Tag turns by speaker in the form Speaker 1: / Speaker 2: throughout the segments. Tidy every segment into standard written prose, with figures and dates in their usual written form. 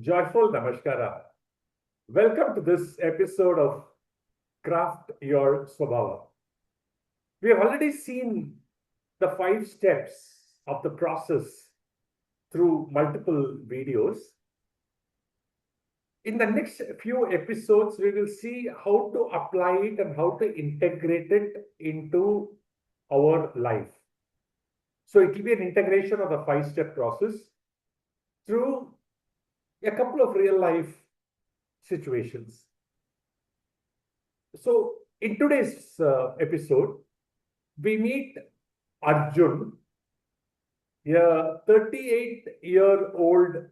Speaker 1: Joyful Namaskara. Welcome to this episode of Craft Your Swabhava. We have already seen the 5 steps of the process through multiple videos. In the next few episodes, we will see how to apply it and how to integrate it into our life. So it will be an integration of the 5-step process through a couple of real life situations. So in today's episode, we meet Arjun, a 38-year-old,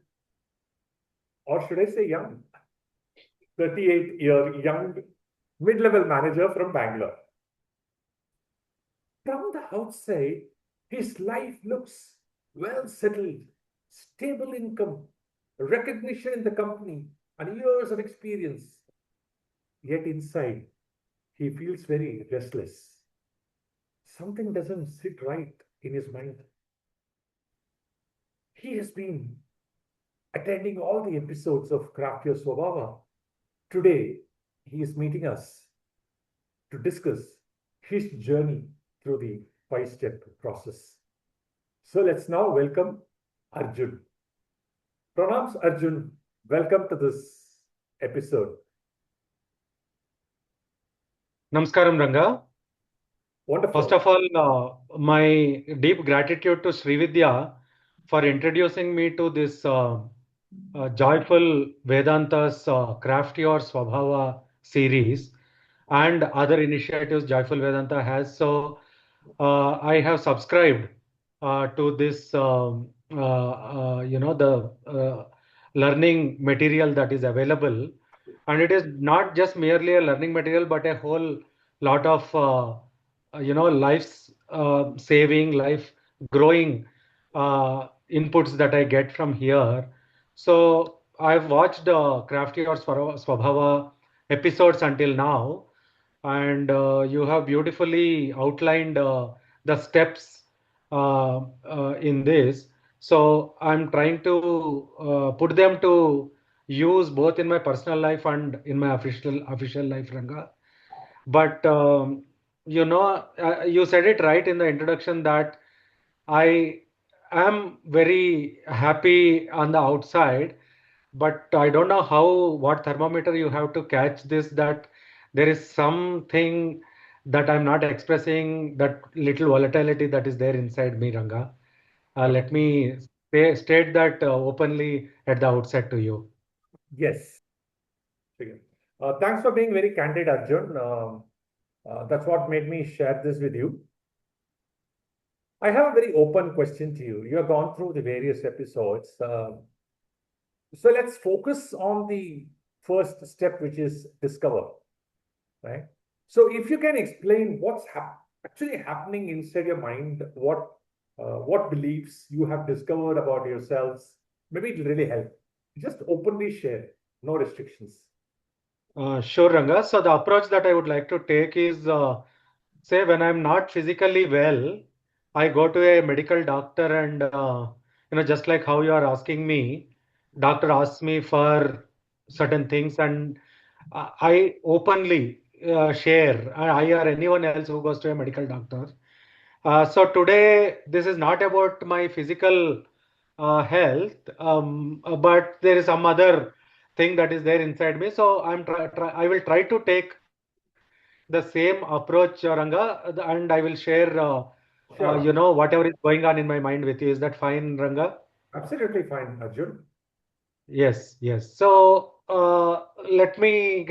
Speaker 1: or should I say young, 38-year young mid-level manager from Bangalore. From the outside, his life looks well settled, stable income, recognition in the company, and years of experience. Yet inside, he feels very restless. Something doesn't sit right in his mind. He has been attending all the episodes of Craft Your Swabhava. Today, he is meeting us to discuss his journey through the 5-step process. So let's now welcome Arjun. Pranams Arjun, welcome to this episode.
Speaker 2: Namaskaram, Ranga.
Speaker 1: Wonderful.
Speaker 2: First of all, my deep gratitude to Srividya for introducing me to this joyful Vedanta's Craft Your Swabhava series and other initiatives Joyful Vedanta has. So I have subscribed to this, the learning material that is available. And it is not just merely a learning material, but a whole lot of life saving, life growing inputs that I get from here. So I've watched Crafty or Swabhava episodes until now, and you have beautifully outlined the steps in this. So I'm trying to put them to use both in my personal life and in my official life, Ranga. But you said it right in the introduction that I am very happy on the outside, but I don't know what thermometer you have to catch this, that there is something that I'm not expressing, that little volatility that is there inside me, Ranga. Let me state that openly at the outset to you.
Speaker 1: Yes. Thanks for being very candid, Arjun. That's what made me share this with you. I have a very open question to you. You have gone through the various episodes. So let's focus on the first step, which is discover, right? So if you can explain what's actually happening inside your mind, what beliefs you have discovered about yourselves, maybe it'll really help. Just openly share, no restrictions.
Speaker 2: Sure, Ranga. So the approach that I would like to take is, say, when I'm not physically well, I go to a medical doctor and, just like how you are asking me, doctor asks me for certain things and I openly share, I or anyone else who goes to a medical doctor. So today, this is not about my physical health, but there is some other thing that is there inside me. So I will try to take the same approach, Ranga, and I will share,
Speaker 1: Sure.
Speaker 2: whatever is going on in my mind with you. Is that fine, Ranga?
Speaker 1: Absolutely fine, Arjun.
Speaker 2: Yes, yes. So let me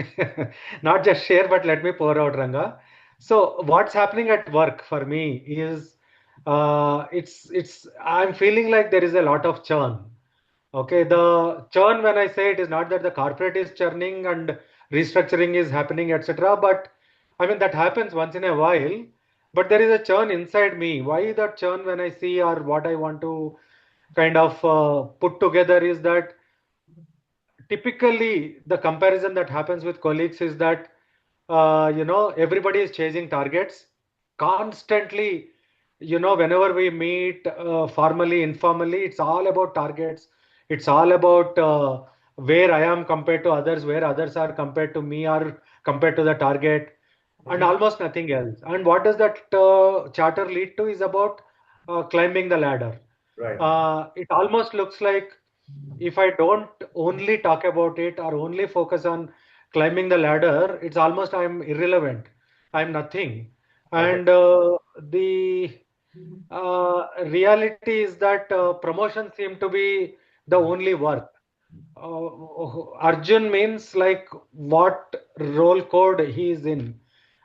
Speaker 2: not just share, but let me pour out, Ranga. So what's happening at work for me is it's I'm feeling like there is a lot of churn. Okay, the churn, when I say, it is not that the corporate is churning and restructuring is happening, etc. But I mean that happens once in a while. But there is a churn inside me. Why that churn when I see, or what I want to kind of put together is that typically the comparison that happens with colleagues is that everybody is chasing targets constantly. Whenever we meet, formally, informally, it's all about targets. It's all about where I am compared to others, where others are compared to me or compared to the target, and
Speaker 1: Mhm.
Speaker 2: almost nothing else. And what does that charter lead to is about climbing the ladder.
Speaker 1: Right.
Speaker 2: It almost looks like if I don't only talk about it or only focus on climbing the ladder, it's almost I'm irrelevant. I'm nothing.
Speaker 1: Okay.
Speaker 2: And the reality is that promotions seem to be the only worth. Arjun means like what role code he is in,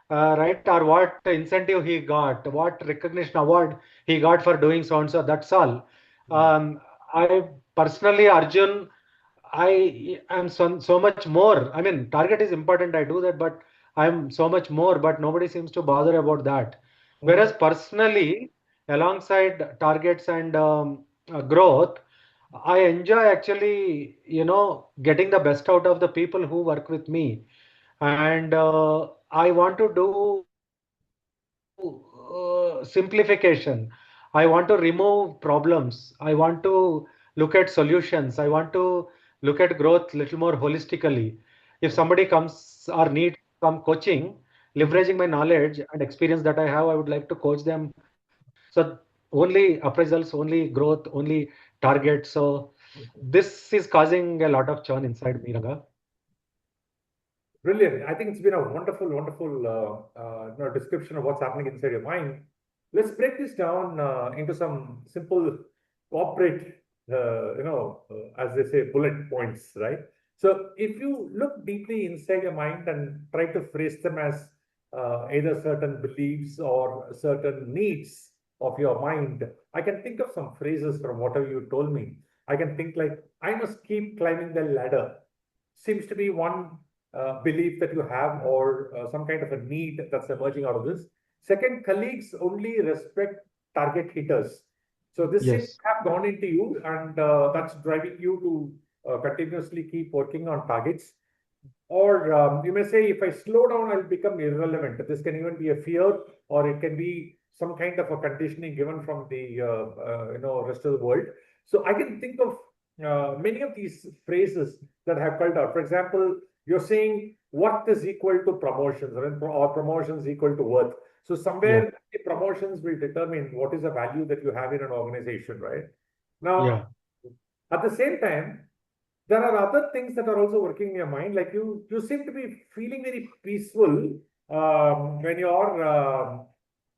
Speaker 2: right? Or what incentive he got, what recognition award he got for doing so and so. That's all.
Speaker 1: Mm.
Speaker 2: I personally, Arjun, I am so much more. I mean, target is important. I do that, but I'm so much more. But nobody seems to bother about that. Whereas
Speaker 1: Mhm.
Speaker 2: personally, alongside targets and growth, I enjoy actually, getting the best out of the people who work with me. And I want to do simplification. I want to remove problems. I want to look at solutions. I want to look at growth little more holistically. If
Speaker 1: Okay.
Speaker 2: somebody comes or needs some coaching,
Speaker 1: Mhm.
Speaker 2: leveraging my knowledge and experience that I have, I would like to coach them. So only appraisals, only growth, only targets. So this is causing a lot of churn inside me, Ranga.
Speaker 1: Brilliant. I think it's been a wonderful, wonderful description of what's happening inside your mind. Let's break this down into some simple corporate, as they say, bullet points, right? So if you look deeply inside your mind and try to phrase them as either certain beliefs or certain needs of your mind, I can think of some phrases from whatever you told me. I can think like, I must keep climbing the ladder seems to be one belief that you have or some kind of a need that's emerging out of this. Second, colleagues only respect target hitters. So this seems to
Speaker 2: Yes.
Speaker 1: have gone into you, and that's driving you to continuously keep working on targets. Or you may say, if I slow down, I'll become irrelevant. This can even be a fear, or it can be some kind of a conditioning given from the rest of the world. So I can think of many of these phrases that have called out. For example, you're saying worth is equal to promotions, or promotions equal to worth. So
Speaker 2: Yeah.
Speaker 1: somewhere the promotions will determine what is the value that you have in an organization, right? Now,
Speaker 2: Yeah.
Speaker 1: at the same time, there are other things that are also working in your mind. Like you seem to be feeling very peaceful when you're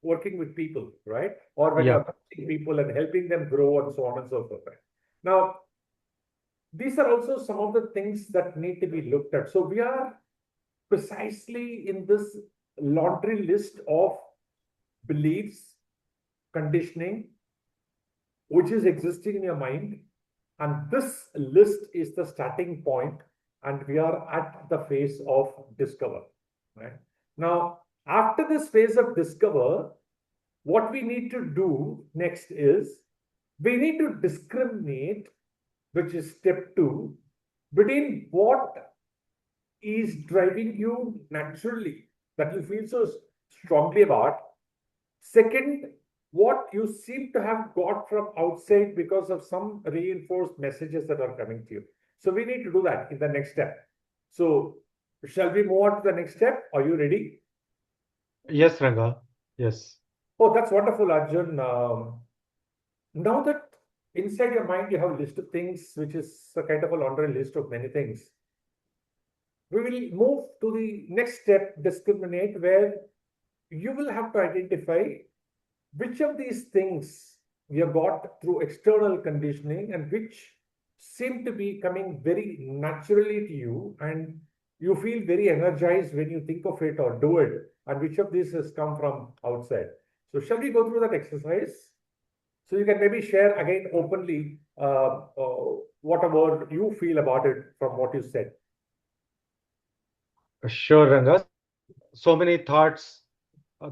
Speaker 1: working with people, right? Or when
Speaker 2: Yeah.
Speaker 1: you're coaching people and helping them grow and so on and so forth. Right? Now, these are also some of the things that need to be looked at. So we are precisely in this laundry list of beliefs, conditioning, which is existing in your mind. And this list is the starting point, and we are at the phase of discover. Right? Now, after this phase of discover, what we need to do next is we need to discriminate, which is step two, between what is driving you naturally that you feel so strongly about. Second, what you seem to have got from outside because of some reinforced messages that are coming to you. So we need to do that in the next step. So shall we move on to the next step? Are you ready?
Speaker 2: Yes, Ranga. Yes.
Speaker 1: Oh, that's wonderful, Arjun. Now that inside your mind you have a list of things, which is a kind of a laundry list of many things, we will move to the next step, discriminate, where you will have to identify which of these things you have got through external conditioning and which seem to be coming very naturally to you and you feel very energized when you think of it or do it, and which of these has come from outside. So shall we go through that exercise? So you can maybe share again openly whatever you feel about it from what you said.
Speaker 2: Sure, Ranga. So many thoughts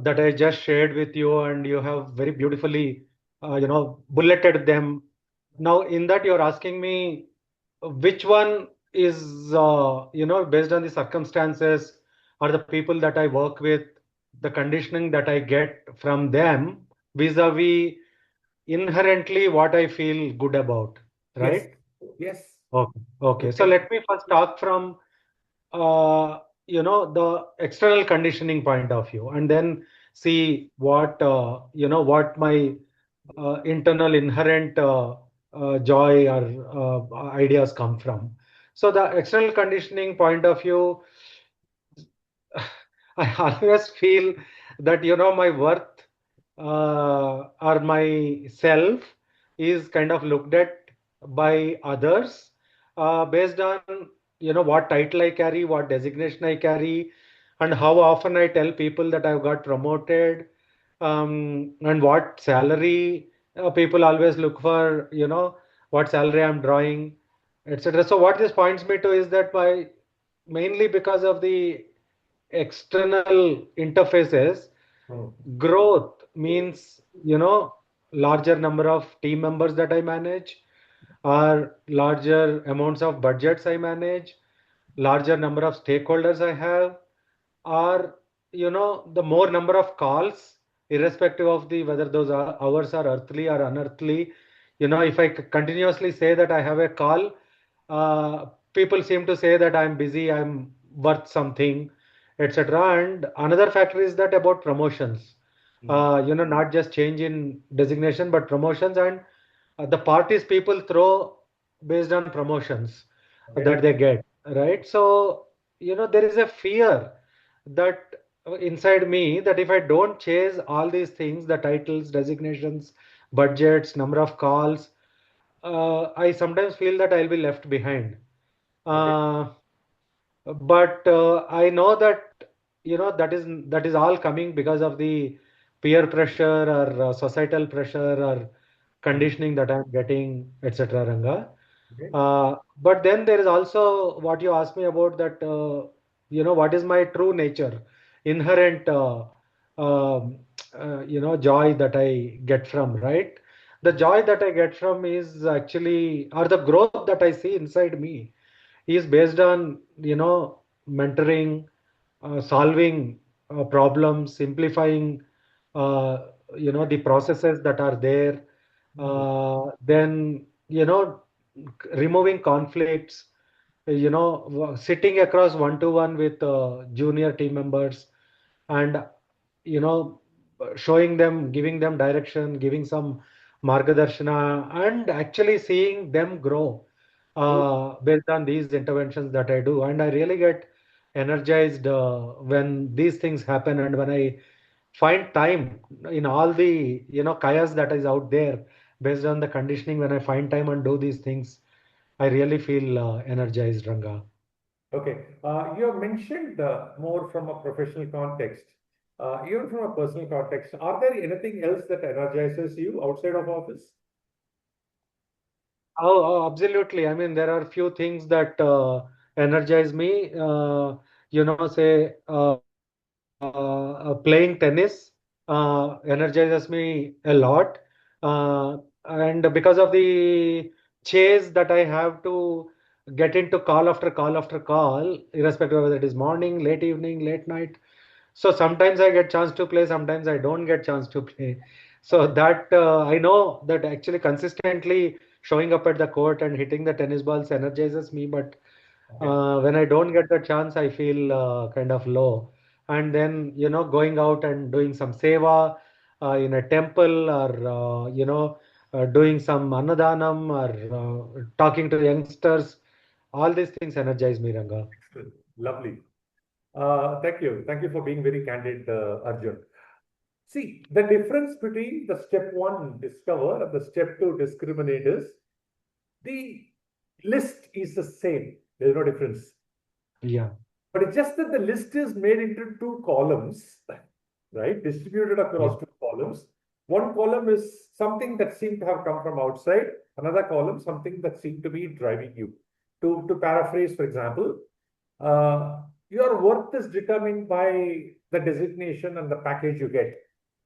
Speaker 2: that I just shared with you, and you have very beautifully, bulleted them. Now, in that, you're asking me which one is, based on the circumstances or the people that I work with, the conditioning that I get from them, vis-a-vis inherently what I feel good about,
Speaker 1: Yes,
Speaker 2: right?
Speaker 1: yes.
Speaker 2: Okay. Okay. So
Speaker 1: Okay.
Speaker 2: let me first talk from the external conditioning point of view, and then see what what my internal inherent joy or ideas come from. So the external conditioning point of view, I always feel that my worth or my self is kind of looked at by others based on what title I carry, what designation I carry, and how often I tell people that I've got promoted, and what salary people always look for, what salary I'm drawing, etc. So what this points me to is that by mainly because of the external interfaces,
Speaker 1: Hmm.
Speaker 2: growth means larger number of team members that I manage, or larger amounts of budgets I manage, larger number of stakeholders I have, or the more number of calls, irrespective of the whether those hours are earthly or unearthly. If I continuously say that I have a call, people seem to say that I'm busy, I'm worth something, etc. And another factor is that about promotions,
Speaker 1: Hmm.
Speaker 2: not just change in designation, but promotions, and the parties people throw based on promotions
Speaker 1: Okay.
Speaker 2: that they get, right? So, there is a fear that inside me, that if I don't chase all these things, the titles, designations, budgets, number of calls, I sometimes feel that I'll be left behind.
Speaker 1: Okay.
Speaker 2: Uh, but I know that that is all coming because of the peer pressure or societal pressure or
Speaker 1: Hmm.
Speaker 2: conditioning that I'm getting, etc. Ranga.
Speaker 1: Okay.
Speaker 2: But then there is also what you asked me about, that what is my true nature, inherent um, joy that I get from, right? The joy that I get from is actually, or the growth that I see inside me is based on mentoring, solving problems, simplifying uh, the processes that are there,
Speaker 1: Hmm.
Speaker 2: then removing conflicts, sitting across one to one with junior team members, and you know showing them, giving them direction, giving some margadarshana, and actually seeing them grow
Speaker 1: True.
Speaker 2: based on these interventions that I do. And I really get energized when these things happen, and when I find time in all the chaos that is out there, based on the conditioning, when I find time and do these things, I really feel energized, Ranga.
Speaker 1: Okay. You have mentioned more from a professional context. Even from a personal context, are there anything else that energizes you outside of office?
Speaker 2: Absolutely. I mean, there are few things that energize me. Say playing tennis energizes me a lot, uh, and because of the chase that I have to get into call after call after call, irrespective of whether it is morning, late evening, late night. So sometimes I get chance to play, sometimes I don't get chance to play. So
Speaker 1: Okay.
Speaker 2: that I know that actually consistently showing up at the court and hitting the tennis balls energizes me. But
Speaker 1: Okay.
Speaker 2: when I don't get the chance, I feel kind of low. And then going out and doing some seva in a temple, or doing some annadanam, or talking to youngsters. All these things energize me, Ranga.
Speaker 1: Excellent. Lovely. Thank you. Thank you for being very candid, Arjun. See, the difference between the step one, discover, and the step two, discriminate is the list is the same. There's no difference.
Speaker 2: Yeah.
Speaker 1: But it's just that the list is made into two columns, right? Distributed
Speaker 2: Yeah.
Speaker 1: across two columns. One column is something that seemed to have come from outside, another column, something that seemed to be driving you. To paraphrase, for example, your worth is determined by the designation and the package you get.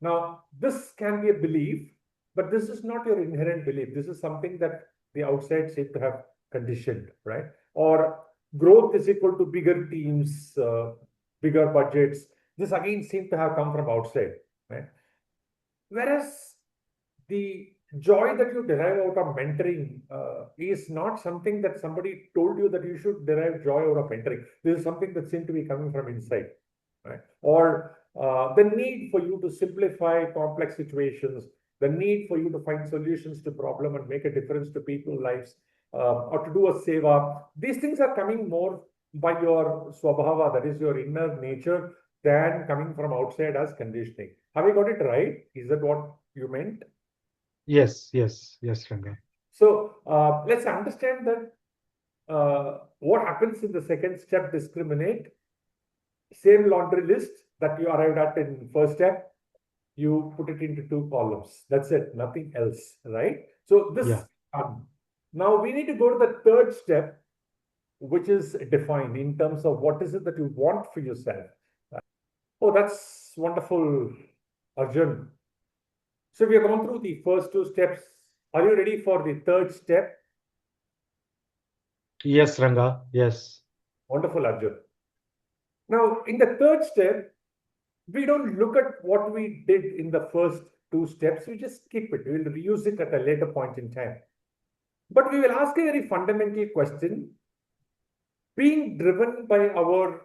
Speaker 1: Now, this can be a belief, but this is not your inherent belief. This is something that the outside seem to have conditioned, right? Or growth is equal to bigger teams, bigger budgets. This again seems to have come from outside, right? Whereas the joy that you derive out of mentoring is not something that somebody told you that you should derive joy out of mentoring. This is something that seems to be coming from inside, right? Or the need for you to simplify complex situations, the need for you to find solutions to problem and make a difference to people's lives, or to do a seva. These things are coming more by your swabhava, that is your inner nature, than coming from outside as conditioning. Have I got it right? Is that what you meant?
Speaker 2: Yes, Ranga.
Speaker 1: So let's understand that what happens in the second step, discriminate. Same laundry list that you arrived at in first step, you put it into two columns. That's it, nothing else, right? So
Speaker 2: Yeah.
Speaker 1: this now we need to go to the third step, which is defined in terms of what is it that you want for yourself. Oh, that's wonderful, Arjun. So we have gone through the first two steps. Are you ready for the third step?
Speaker 2: Yes, Ranga. Yes.
Speaker 1: Wonderful, Arjun. Now, in the third step, we don't look at what we did in the first two steps. We just skip it. We'll reuse it at a later point in time. But we will ask a very fundamental question. Being driven by our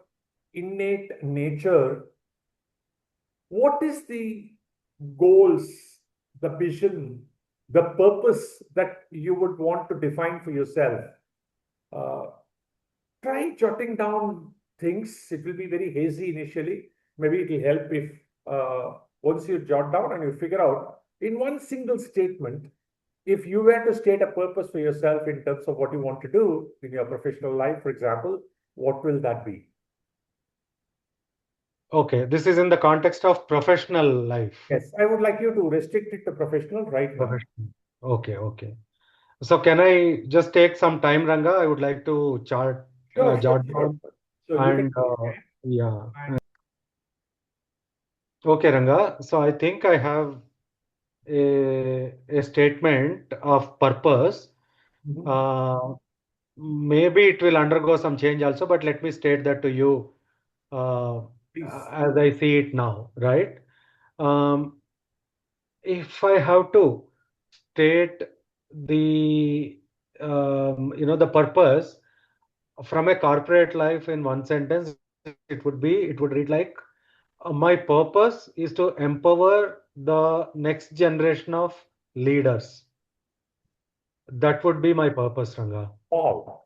Speaker 1: innate nature, what is the goals, the vision, the purpose that you would want to define for yourself? Uh, Try jotting down things. It will be very hazy initially. Maybe it will help if once you jot down and you figure out in one single statement, if you were to state a purpose for yourself in terms of what you want to do in your professional life, for example, what will that be?
Speaker 2: Okay. This is in the context of professional life.
Speaker 1: Yes, I would like you to restrict it to professional right now.
Speaker 2: Professional. Okay. So can I just take some time, Ranga? I would like to
Speaker 1: Sure.
Speaker 2: jot down
Speaker 1: So you can
Speaker 2: and yeah. Okay, Ranga. So I think I have a statement of purpose.
Speaker 1: Mhm.
Speaker 2: Uh, Maybe it will undergo some change also, but let me state that to you uh,
Speaker 1: Please.
Speaker 2: as I see it now, right? Um, if I have to state the the purpose from a corporate life in one sentence, it would read like my purpose is to empower the next generation of leaders. That would be my purpose, Ranga.
Speaker 1: Wow.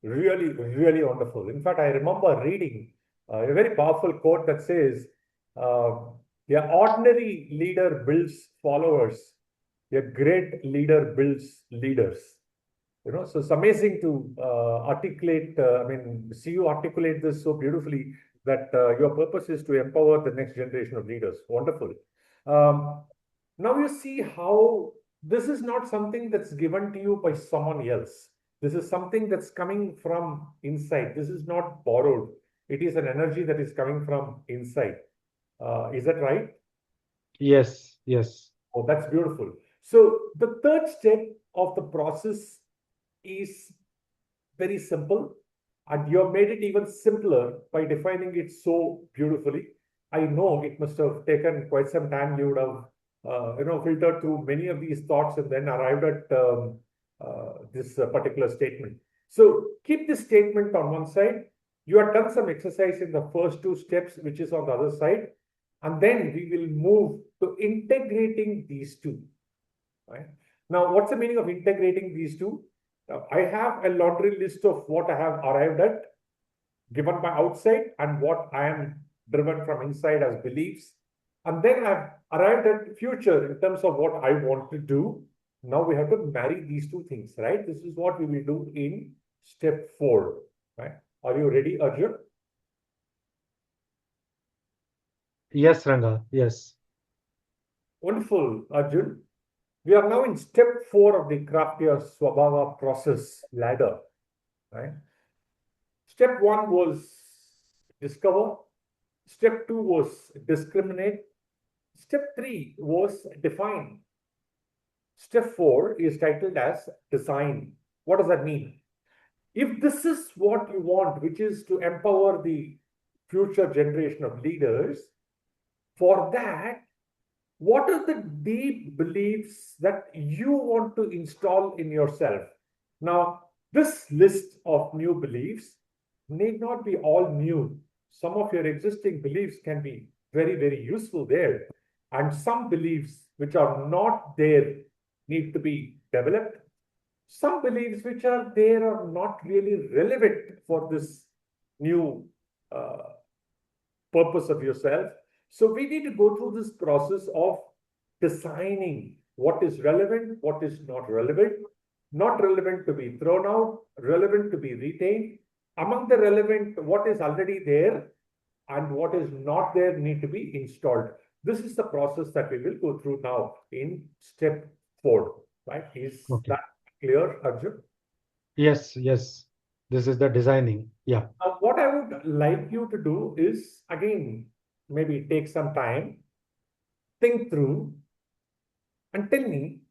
Speaker 1: Really wonderful. In fact, I remember reading a very powerful quote that says, uh, "The ordinary leader builds followers. A great leader builds leaders." So it's amazing to articulate. See you articulate this so beautifully that your purpose is to empower the next generation of leaders. Wonderful. Um, Now you see how this is not something that's given to you by someone else. This is something that's coming from inside. This is not borrowed. It is an energy that is coming from inside. Is that right?
Speaker 2: Yes.
Speaker 1: Oh, that's beautiful. So the third step of the process is very simple, and you have made it even simpler by defining it so beautifully. I know it must have taken quite some time. You would have, filtered through many of these thoughts and then arrived at this particular statement. So keep this statement on one side. You have done some exercise in the first two steps, which is on the other side, and then we will move to integrating these two. Right? Now, what's the meaning of integrating these two? I have a laundry list of what I have arrived at, given by outside, and what I am driven from inside as beliefs. And then I've arrived at future in terms of what I want to do. Now we have to marry these two things, right? This is what we will do in step 4. Right? Are you ready, Arjun?
Speaker 2: Yes, Ranga. Yes.
Speaker 1: Wonderful, Arjun. We are now in step 4 of the Craft Your Swabhava process ladder. Right? Step 1 was discover. Step 2 was discriminate. Step 3 was define. Step 4 is titled as design. What does that mean? If this is what you want, which is to empower the future generation of leaders, for that, what are the deep beliefs that you want to install in yourself? Now, this list of new beliefs need not be all new. Some of your existing beliefs can be very, very useful there. And some beliefs which are not there need to be developed. Some beliefs which are there are not really relevant for this new uh, purpose of yourself. So we need to go through this process of designing what is relevant, what is not relevant to be thrown out, relevant to be retained. Among the relevant, what is already there and what is not there need to be installed. This is the process that we will go through now in step 4. Right? Is
Speaker 2: Okay.
Speaker 1: that clear, Arjun?
Speaker 2: Yes, yes. This is the designing. Yeah.
Speaker 1: Now, what I would like you to do is, again, maybe take some time, think through, and tell me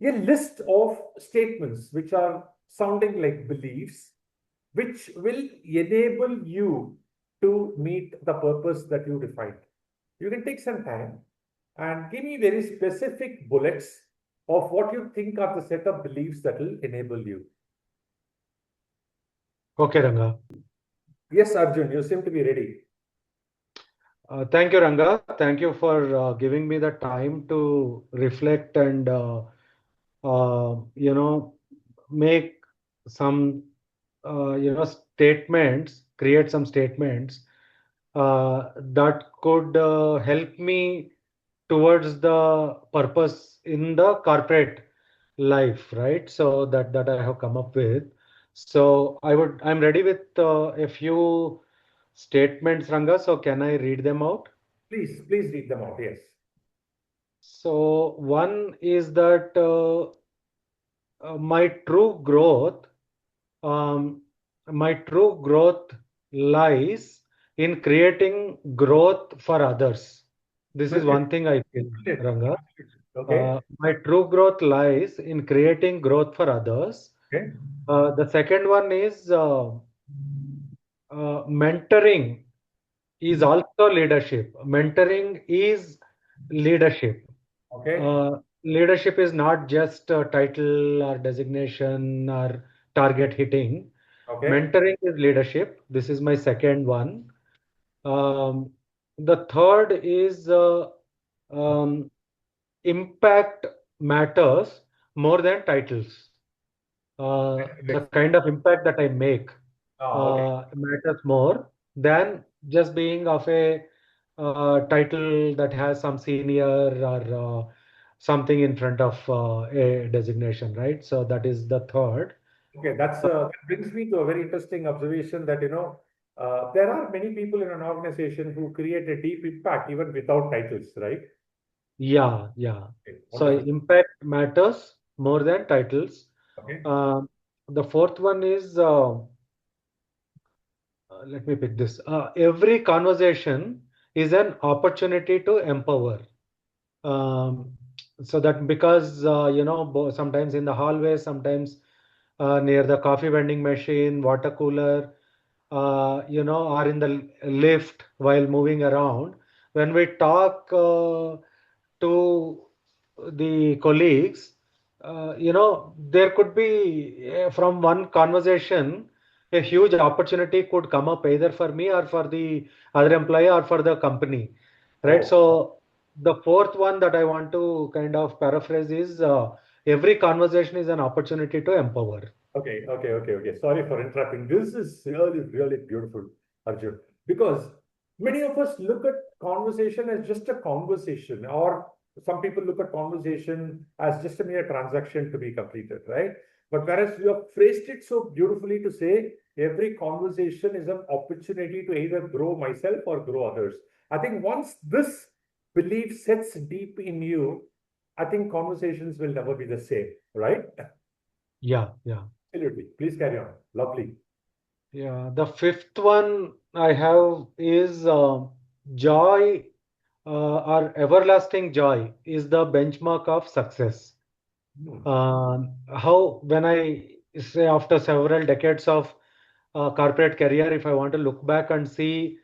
Speaker 1: a list of statements which are sounding like beliefs, which will enable you to meet the purpose that you defined. You can take some time and give me very specific bullets of what you think are the set of beliefs that will enable you.
Speaker 2: Okay, Ranga.
Speaker 1: Yes, Arjun, you seem to be ready.
Speaker 2: Thank you, Ranga. Thank you for giving me the time to reflect and make some statements, create some statements that could help me towards the purpose in the corporate life, right? So that I have come up with. So I'm ready with a few statements, Ranga. So can I read them out?
Speaker 1: Please read them out. Yes.
Speaker 2: So one is that my true growth, um, my true growth lies in creating growth for others. This is
Speaker 1: Brilliant.
Speaker 2: one thing I feel,
Speaker 1: Brilliant.
Speaker 2: Ranga.
Speaker 1: Okay.
Speaker 2: My true growth lies in creating growth for others.
Speaker 1: Okay.
Speaker 2: The second one is mentoring is also leadership. Mentoring is leadership.
Speaker 1: Okay.
Speaker 2: Leadership is not just a title or designation or target hitting.
Speaker 1: Okay.
Speaker 2: Mentoring is leadership. This is my second one. Um, the third is um, impact matters more than titles. The kind of impact that I make
Speaker 1: Okay.
Speaker 2: matters more than just being of a title that has some senior or something in front of a designation, right? So that is the third.
Speaker 1: Okay. That brings me to a very interesting observation that there are many people in an organization who create a deep impact even without titles, right?
Speaker 2: Yeah, yeah.
Speaker 1: Okay.
Speaker 2: So
Speaker 1: Wonderful.
Speaker 2: impact matters more than titles.
Speaker 1: Okay.
Speaker 2: Um, the fourth one is let me pick this. Every conversation is an opportunity to empower. Um, so that because sometimes in the hallway, sometimes near the coffee vending machine, water cooler, or in the lift while moving around, when we talk to the colleagues, there could be from one conversation, a huge opportunity could come up either for me or for the other employee or for the company, right?
Speaker 1: Oh,
Speaker 2: So the fourth one that I want to kind of paraphrase is every conversation is an opportunity to empower.
Speaker 1: okay. Sorry for interrupting. This is really, really beautiful, Arjun, because many of us look at conversation as just a conversation, or some people look at conversation as just a mere transaction to be completed, right? But whereas you have phrased it so beautifully to say every conversation is an opportunity to either grow myself or grow others. I think once this belief sets deep in you, I think conversations will never be the same, right?
Speaker 2: Yeah, yeah.
Speaker 1: Absolutely. Please carry on. Lovely.
Speaker 2: Yeah, the fifth one I have is joy or everlasting joy is the benchmark of success.
Speaker 1: Hmm.
Speaker 2: How, when I say after several decades of corporate career, if I want to look back and see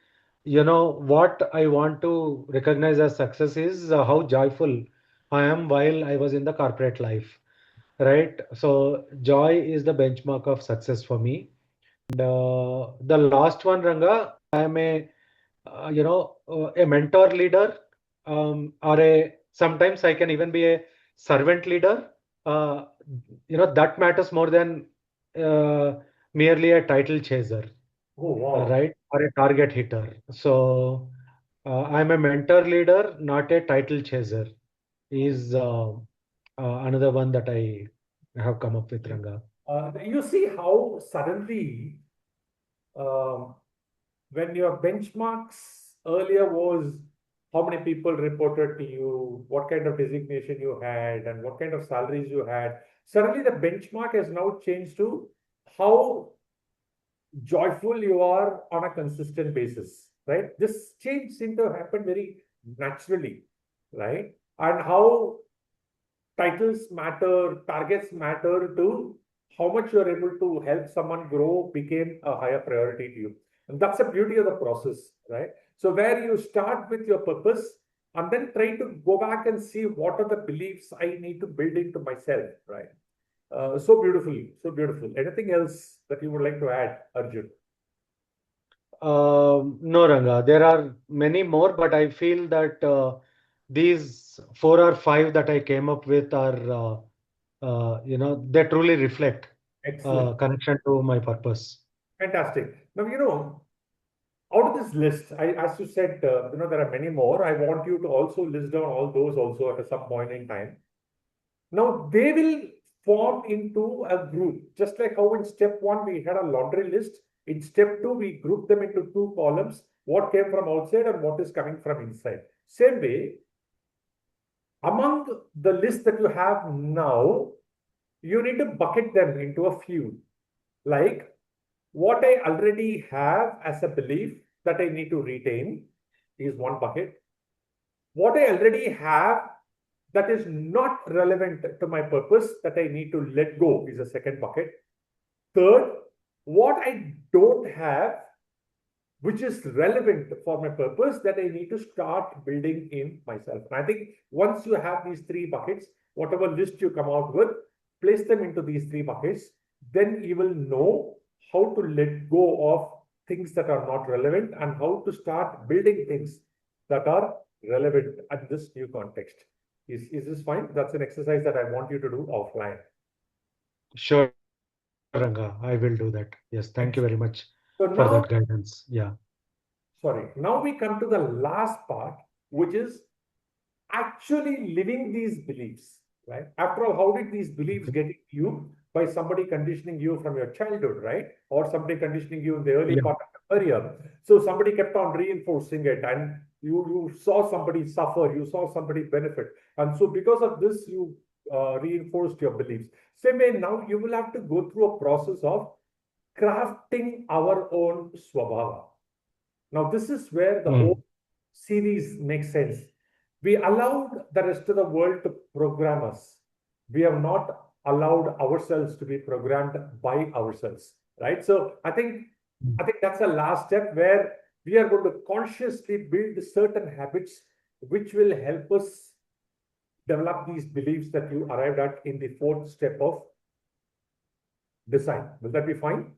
Speaker 2: what I want to recognize as success is how joyful I am while I was in the corporate life, right? So joy is the benchmark of success for me. The last one, Ranga, I am a mentor leader, or sometimes I can even be a servant leader. Uh, that matters more than uh, merely a title chaser,
Speaker 1: Oh, wow.
Speaker 2: right? Or a target hitter. So I'm a mentor leader, not a title chaser. Is another one that I have come up with, Ranga.
Speaker 1: You see how suddenly, um, when your benchmarks earlier was how many people reported to you, what kind of designation you had, and what kind of salaries you had, suddenly the benchmark has now changed to how joyful you are on a consistent basis, right? This change seemed to happen very naturally, right? And how titles matter, targets matter to how much you're able to help someone grow became a higher priority to you. And that's the beauty of the process, right? So, where you start with your purpose and then try to go back and see what are the beliefs I need to build into myself, right? So beautifully, so beautiful. Anything else that you would like to add, Arjun?
Speaker 2: No, Ranga, there are many more, but I feel that these four or five that I came up with are, they truly reflect
Speaker 1: Excellent.
Speaker 2: connection to my purpose.
Speaker 1: Fantastic. Now, out of this list, as you said, there are many more. I want you to also list down all those also at some point in time. Now, they will form into a group, just like how in step one we had a laundry list. In step two, we group them into two columns, what came from outside and what is coming from inside. Same way, among the list that you have now, you need to bucket them into a few. Like what I already have as a belief that I need to retain is one bucket. What I already have that is not relevant to my purpose that I need to let go is a second bucket. Third, what I don't have which is relevant for my purpose that I need to start building in myself. And I think once you have these three buckets, whatever list you come out with, place them into these three buckets, then you will know how to let go of things that are not relevant and how to start building things that are relevant at this new context. Is this fine? That's an exercise that I want you to do offline.
Speaker 2: Sure, Ranga, I will do that. Yes, thank you very much for
Speaker 1: So
Speaker 2: that
Speaker 1: now,
Speaker 2: guidance. Yeah.
Speaker 1: sorry, now we come to the last part, which is actually living these beliefs, right? After all, how did these beliefs get into you? By somebody conditioning you from your childhood, right? Or somebody conditioning you in the early
Speaker 2: Yeah.
Speaker 1: part of your career. So somebody kept on reinforcing it, and you saw somebody suffer, you saw somebody benefit. And so because of this, you reinforced your beliefs. Same way now you will have to go through a process of crafting our own swabhava. Now, this is where the whole
Speaker 2: Mm.
Speaker 1: series makes sense. We allowed the rest of the world to program us. We have not allowed ourselves to be programmed by ourselves, right? So I think that's the last step where we are going to consciously build certain habits which will help us develop these beliefs that you arrived at in the fourth step of design. Will that be fine?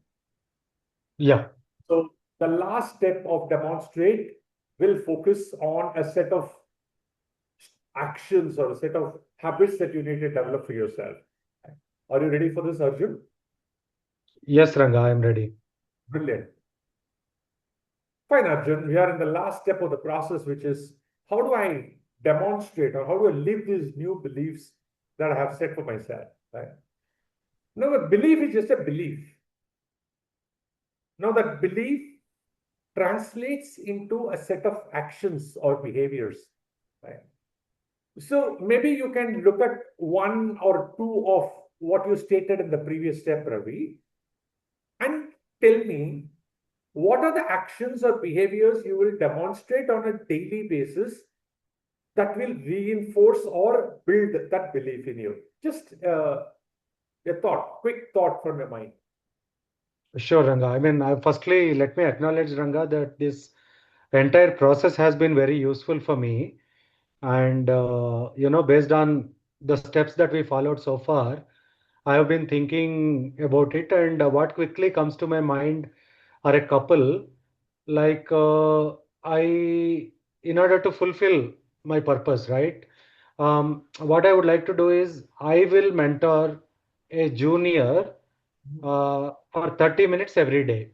Speaker 2: Yeah.
Speaker 1: So the last step of demonstrate will focus on a set of actions or a set of habits that you need to develop for yourself. Are you ready for this, Arjun?
Speaker 2: Yes, Ranga, I am ready.
Speaker 1: Brilliant. Fine, Arjun. We are in the last step of the process, which is how do I demonstrate or how do I live these new beliefs that I have set for myself? Right? Now, a belief is just a belief. Now, that belief translates into a set of actions or behaviors. Right? So maybe you can look at one or two of what you stated in the previous step, Ravi, and tell me what are the actions or behaviors you will demonstrate on a daily basis that will reinforce or build that belief in you. Just a thought, quick thought from your mind.
Speaker 2: Sure, Ranga. I mean, firstly, let me acknowledge, Ranga, that this entire process has been very useful for me. And, based on the steps that we followed so far, I have been thinking about it. And what quickly comes to my mind are a couple. Like, in order to fulfill my purpose, right? What I would like to do is I will mentor a junior for 30 minutes every day.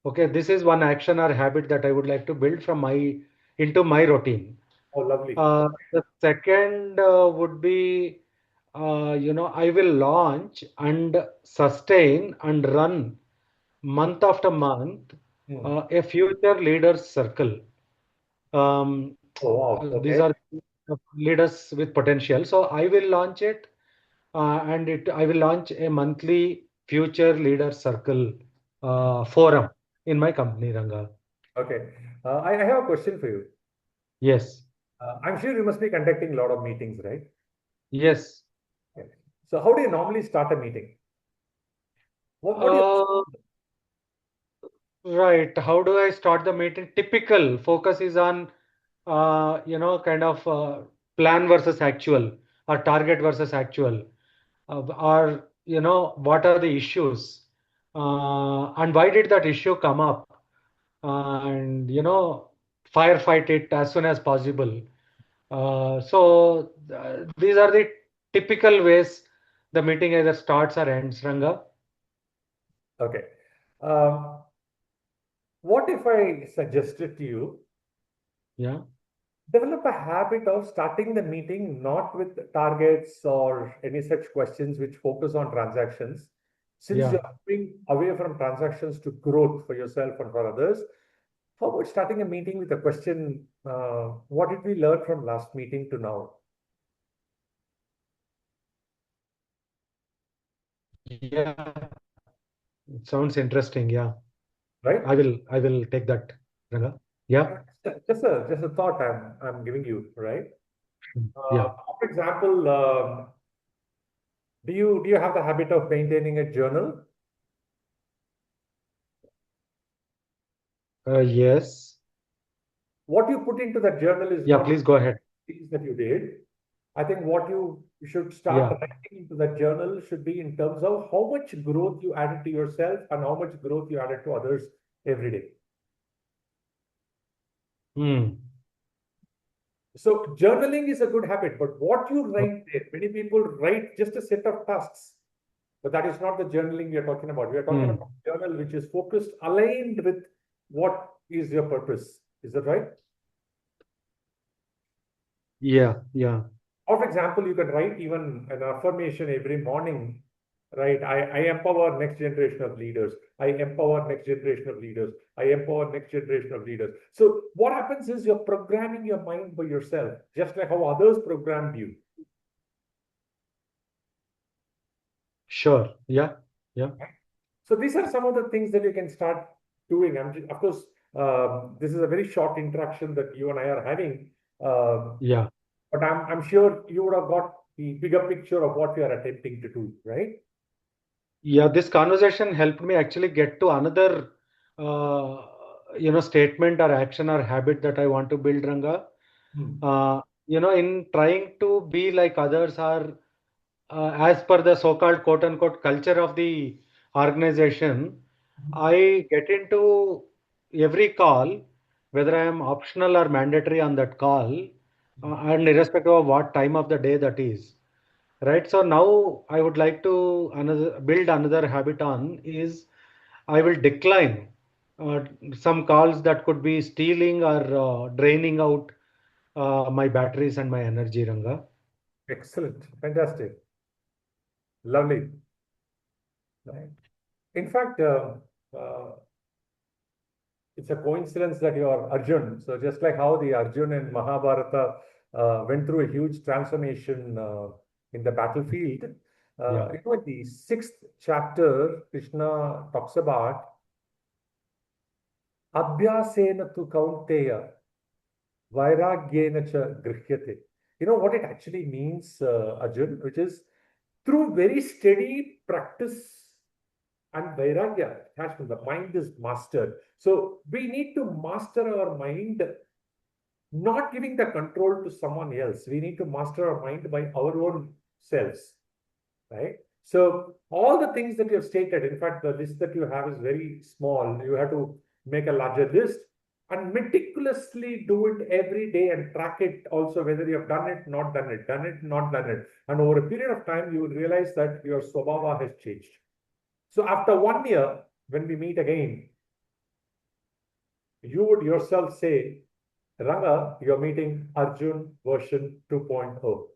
Speaker 2: Okay, this is one action or habit that I would like to build from my into my routine.
Speaker 1: Oh, lovely.
Speaker 2: The second would be, I will launch and sustain and run month after month
Speaker 1: Hmm.
Speaker 2: a future leaders circle. Um,
Speaker 1: Oh, wow.
Speaker 2: these
Speaker 1: Okay.
Speaker 2: are leaders with potential. So I will launch it, and I will launch a monthly future leader circle forum in my company, Ranga.
Speaker 1: Okay. I have a question for you.
Speaker 2: Yes,
Speaker 1: I'm sure you must be conducting a lot of meetings, right?
Speaker 2: yes.
Speaker 1: Okay. So how do you normally start a meeting? What do you?
Speaker 2: Uh, right. How do I start the meeting? Typical focus is on, kind of plan versus actual, or target versus actual, or what are the issues, and why did that issue come up, and firefight it as soon as possible. These are the typical ways the meeting either starts or ends, Ranga.
Speaker 1: Okay. Um, what if I suggested to you
Speaker 2: Yeah,
Speaker 1: develop a habit of starting the meeting not with targets or any such questions which focus on transactions. Since
Speaker 2: yeah.
Speaker 1: you're moving away from transactions to growth for yourself and for others, how about starting a meeting with a question, what did we learn from last meeting to now?
Speaker 2: Yeah, it sounds interesting. Yeah,
Speaker 1: Right?
Speaker 2: I will take that, Ranga. Yeah,
Speaker 1: Just a thought I'm giving you, right?
Speaker 2: yeah.
Speaker 1: For example, do you have the habit of maintaining a journal?
Speaker 2: Yes.
Speaker 1: What you put into that journal is
Speaker 2: Yeah,
Speaker 1: not
Speaker 2: please go ahead.
Speaker 1: things that you did. I think what you should start
Speaker 2: Yeah.
Speaker 1: writing into that journal should be in terms of how much growth you added to yourself and how much growth you added to others every day.
Speaker 2: Hmm.
Speaker 1: So journaling is a good habit, but what you write there, many people write just a set of tasks, but that is not the journaling we are talking about. We are talking
Speaker 2: Hmm.
Speaker 1: about journal which is focused, aligned with what is your purpose. Is that right?
Speaker 2: Yeah, yeah,
Speaker 1: For example, you can write even an affirmation every morning, right? I empower next generation of leaders. I empower next generation of leaders. I empower next generation of leaders. So what happens is you're programming your mind by yourself, just like how others programmed you.
Speaker 2: sure. Yeah, yeah,
Speaker 1: So these are some of the things that you can start doing. Of course, this is a very short interaction that you and I are having,
Speaker 2: yeah.
Speaker 1: but I'm sure you would have got the bigger picture of what we are attempting to do, right?
Speaker 2: Yeah, this conversation helped me actually get to another, statement or action or habit that I want to build, Ranga.
Speaker 1: Hmm.
Speaker 2: In trying to be like others or as per the so-called quote unquote culture of the organization, I get into every call, whether I am optional or mandatory on that call, and irrespective of what time of the day that is. Right. So now I would like to build another habit on is I will decline uh, some calls that could be stealing or draining out my batteries and my energy, Ranga.
Speaker 1: Excellent. Fantastic. Lovely. Right. In fact, uh, it's a coincidence that you are Arjun. So just like how the Arjun in Mahabharata went through a huge transformation in the battlefield,
Speaker 2: Yeah.
Speaker 1: in the sixth chapter, Krishna talks about Abhyasena tu kaunteya, vairagyena cha grihyate. You know what it actually means, Arjun, which is through very steady practice and vairagya, attachment. The mind is mastered. So we need to master our mind, not giving the control to someone else. We need to master our mind by our own selves, right? So all the things that you have stated, in fact, the list that you have is very small. You have to make a larger list and meticulously do it every day and track it also, whether you have done it, not done it, done it, not done it. And over a period of time, you will realize that your swabhava has changed. So after 1 year, when we meet again, you would yourself say, Ranga, you're meeting Arjun version 2.0.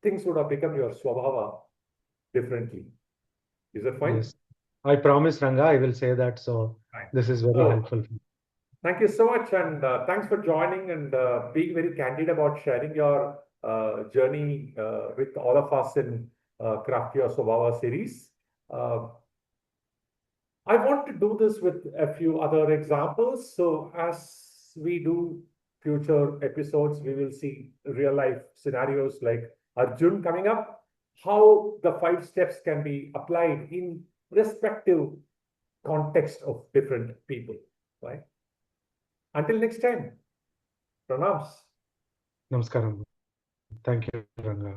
Speaker 1: Things would have become your swabhava differently. Is that fine?
Speaker 2: Yes. I promise, Ranga, I will say that. So
Speaker 1: Fine.
Speaker 2: this is very
Speaker 1: So,
Speaker 2: helpful.
Speaker 1: thank you so much, and thanks for joining and being very candid about sharing your journey with all of us in Craft Your Swabhava series. Uh, I want to do this with a few other examples. So as we do future episodes, we will see real life scenarios like Arjun coming up, how the 5 steps can be applied in respective context of different people, right? Until next time, pranams.
Speaker 2: Namaskaram. Thank you, Ranga.